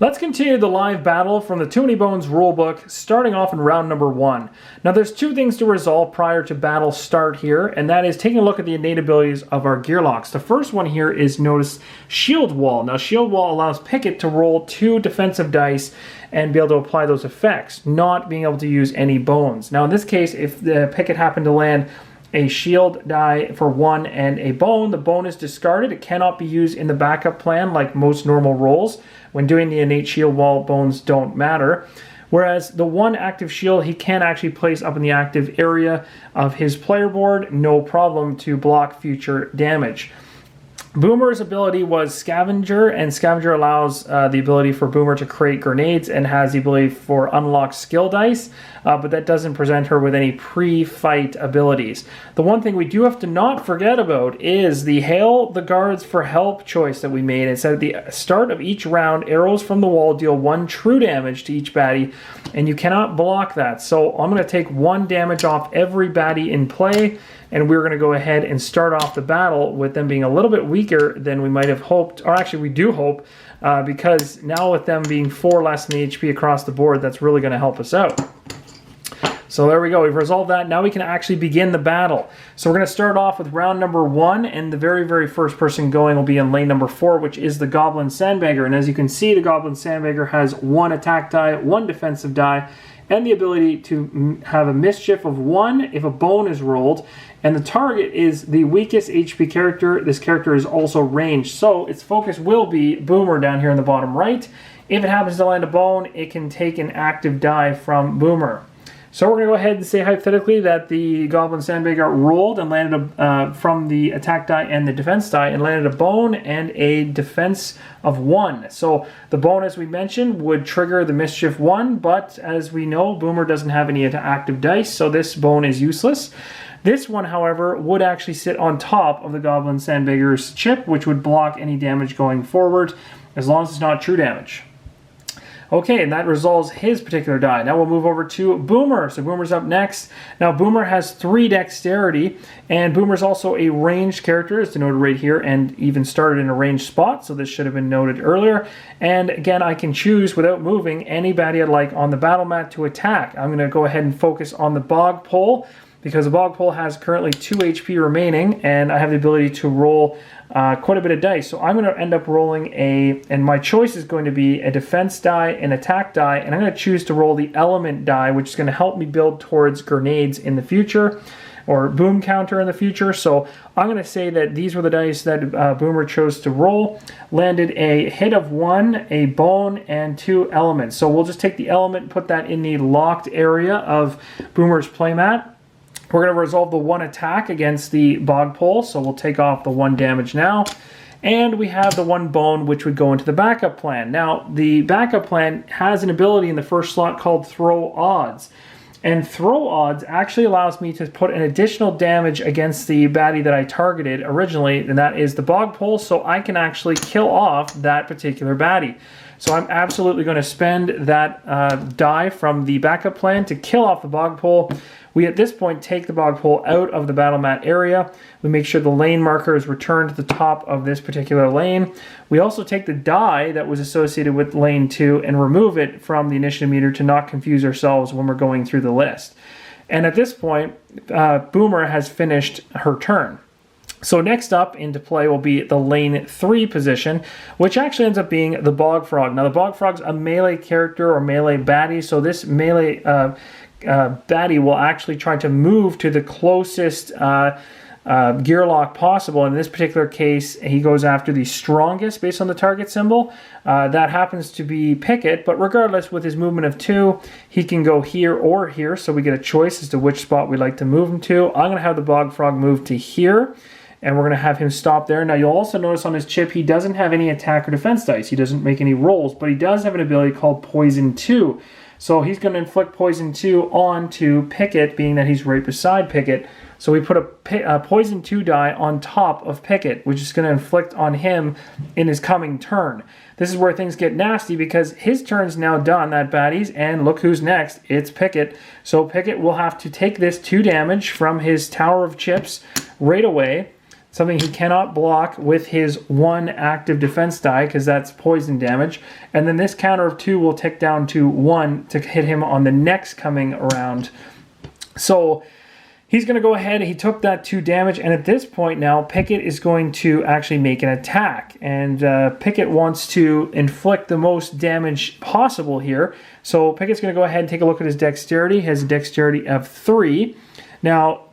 Let's continue the live battle from the Too Many Bones Rulebook, starting off in round number 1. Now there's two things to resolve prior to battle start here, and that is taking a look at the innate abilities of our Gearlocks. The first one here is notice Shield Wall. Now Shield Wall allows Pickett to roll 2 defensive dice and be able to apply those effects, not being able to use any bones. Now in this case, if the Pickett happened to land a shield die for 1 and a bone, the bone is discarded. It cannot be used in the backup plan like most normal rolls. When doing the innate shield wall, bones don't matter. Whereas the 1 active shield he can actually place up in the active area of his player board, no problem, to block future damage. Boomer's ability was Scavenger, and Scavenger allows the ability for Boomer to create grenades and has the ability for unlock skill dice, but that doesn't present her with any pre-fight abilities. The one thing we do have to not forget about is the Hail the Guards for Help choice that we made. It said at the start of each round, arrows from the wall deal 1 true damage to each baddie, and you cannot block that. So I'm going to take 1 damage off every baddie in play, and we're going to go ahead and start off the battle with them being a little bit weaker than we might have hoped, or actually we do hope, because now with them being 4 less than the HP across the board, that's really going to help us out. So there we go, we've resolved that. Now we can actually begin the battle. So we're going to start off with round number 1, and the very first person going will be in lane number 4, which is the Goblin Sandbagger. And as you can see, the Goblin Sandbagger has 1 attack die, 1 defensive die, and the ability to have a mischief of 1 if a bone is rolled, and the target is the weakest HP character. This character is also ranged, so its focus will be Boomer down here in the bottom right. If it happens to land a bone, it can take an active die from Boomer. So we're going to go ahead and say hypothetically that the Goblin Sandbagger rolled and landed from the attack die and the defense die, and landed a bone and a defense of 1. So the bone, as we mentioned, would trigger the mischief 1, but as we know, Boomer doesn't have any active dice, so this bone is useless. This one, however, would actually sit on top of the Goblin Sandbagger's chip, which would block any damage going forward, as long as it's not true damage. Okay, and that resolves his particular die. Now we'll move over to Boomer. So Boomer's up next. Now Boomer has 3 dexterity, and Boomer's also a ranged character, as denoted right here, and even started in a ranged spot, so this should have been noted earlier. And again, I can choose, without moving, any baddie I'd like on the battle mat to attack. I'm going to go ahead and focus on the Bog Pole, because the Bog Pole has currently 2 HP remaining, and I have the ability to roll quite a bit of dice. So I'm going to end up rolling and my choice is going to be a defense die, an attack die, and I'm going to choose to roll the element die, which is going to help me build towards grenades in the future, or boom counter in the future. So I'm going to say that these were the dice that Boomer chose to roll. Landed a hit of 1, a bone, and 2 elements. So we'll just take the element, put that in the locked area of Boomer's playmat. We're going to resolve the 1 attack against the Bog Pole, so we'll take off the 1 damage now. And we have the 1 bone, which would go into the backup plan. Now, the backup plan has an ability in the first slot called Throw Odds. And Throw Odds actually allows me to put an additional damage against the baddie that I targeted originally, and that is the Bog Pole, so I can actually kill off that particular baddie. So I'm absolutely going to spend that die from the backup plan to kill off the Bog Pole. We at this point take the Bog Pole out of the battle mat area. We make sure the lane marker is returned to the top of this particular lane. We also take the die that was associated with lane 2 and remove it from the initiative meter to not confuse ourselves when we're going through the list. And at this point, Boomer has finished her turn. So next up into play will be the lane 3 position, which actually ends up being the Bog Frog. Now the Bog Frog's a melee character or melee baddie, so this melee baddie will actually try to move to the closest gearlock possible. In this particular case, he goes after the strongest based on the target symbol. That happens to be Pickett, but regardless, with his movement of 2, he can go here or here, so we get a choice as to which spot we'd like to move him to. I'm going to have the Bog Frog move to here, and we're going to have him stop there. Now you'll also notice on his chip he doesn't have any attack or defense dice. He doesn't make any rolls, but he does have an ability called Poison 2. So he's going to inflict Poison 2 onto Pickett, being that he's right beside Pickett. So we put a Poison 2 die on top of Pickett, which is going to inflict on him in his coming turn. This is where things get nasty, because his turn's now done, that baddie's, and look who's next. It's Pickett. So Pickett will have to take this 2 damage from his Tower of Chips right away. something he cannot block with his 1 active defense die, because that's poison damage. And then this counter of 2 will tick down to 1 to hit him on the next coming round. So he's going to go ahead, he took that 2 damage, and at this point now, Pickett is going to actually make an attack. And Pickett wants to inflict the most damage possible here. So Pickett's going to go ahead and take a look at his dexterity. He has a dexterity of 3. Now,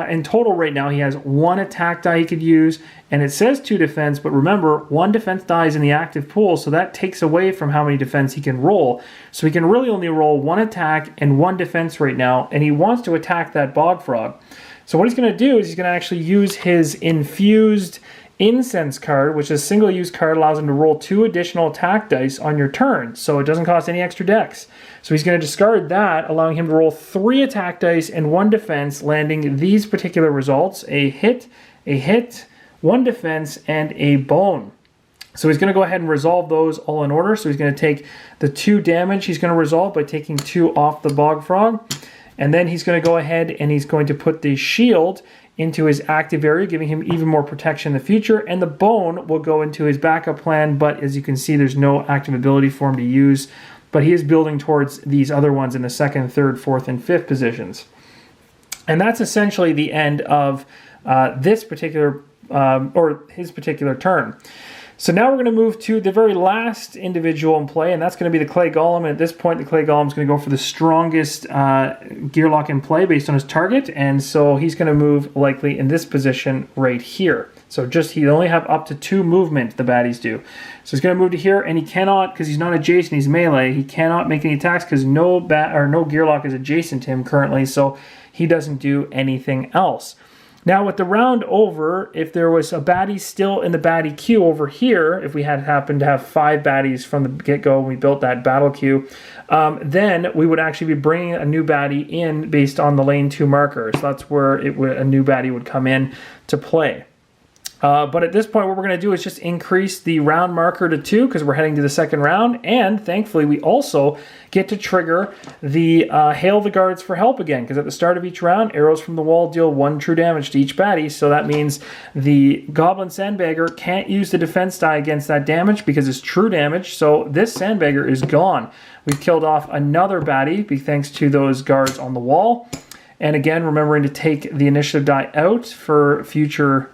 in total right now, he has 1 attack die he could use, and it says 2 defense, but remember, 1 defense die is in the active pool, so that takes away from how many defense he can roll. So he can really only roll 1 attack and 1 defense right now, and he wants to attack that Bog Frog. So what he's going to do is he's going to actually use his Infused Incense card, which is a single-use card, allows him to roll 2 additional attack dice on your turn, so it doesn't cost any extra dex. So he's going to discard that, allowing him to roll 3 attack dice and 1 defense, landing these particular results: a hit, 1 defense, and a bone. So he's going to go ahead and resolve those all in order. So he's going to take the 2 damage he's going to resolve by taking 2 off the Bog Frog. And then he's going to go ahead and he's going to put the shield into his active area, giving him even more protection in the future. And the bone will go into his backup plan, but as you can see, there's no active ability for him to use. But he is building towards these other ones in the 2nd, 3rd, 4th, and 5th positions. And that's essentially the end of this particular, or his particular turn. So now we're going to move to the very last individual in play, and that's going to be the Clay Golem. And at this point, the Clay Golem is going to go for the strongest Gearlock in play based on his target, and so he's going to move likely in this position right here. So he only have up to 2 movement, the baddies do. So he's going to move to here, and he cannot, because he's not adjacent, he's melee, he cannot make any attacks because no Gearlock is adjacent to him currently, so he doesn't do anything else. Now, with the round over, if there was a baddie still in the baddie queue over here, if we had happened to have 5 baddies from the get-go when we built that battle queue, then we would actually be bringing a new baddie in based on the lane 2 marker. So that's where a new baddie would come in to play. But at this point, what we're going to do is just increase the round marker to 2 because we're heading to the 2nd round. And thankfully, we also get to trigger the Hail the Guards for help again, because at the start of each round, arrows from the wall deal 1 true damage to each baddie. So that means the Goblin Sandbagger can't use the defense die against that damage because it's true damage. So this Sandbagger is gone. We've killed off another baddie thanks to those guards on the wall. And again, remembering to take the initiative die out for future,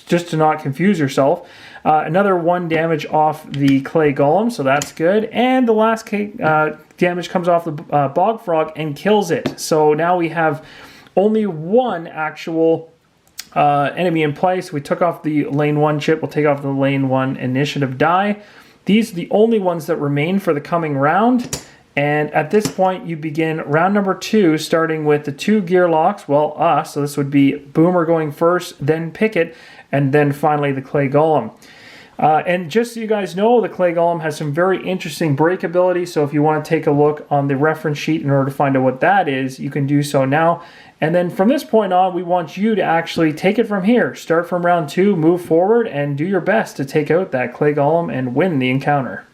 just to not confuse yourself. Another 1 damage off the Clay Golem, so that's good. And the last damage comes off the Bog Frog and kills it. So now we have only 1 actual enemy in place. We took off the lane 1 chip. We'll take off the lane 1 initiative die. These are the only ones that remain for the coming round. And at this point, you begin round number 2, starting with the 2 Gearlocks, well, us, so this would be Boomer going first, then Pickett, and then finally the Clay Golem. And just so you guys know, the Clay Golem has some very interesting break ability, so if you want to take a look on the reference sheet in order to find out what that is, you can do so now. And then from this point on, we want you to actually take it from here. Start from round 2, move forward, and do your best to take out that Clay Golem and win the encounter.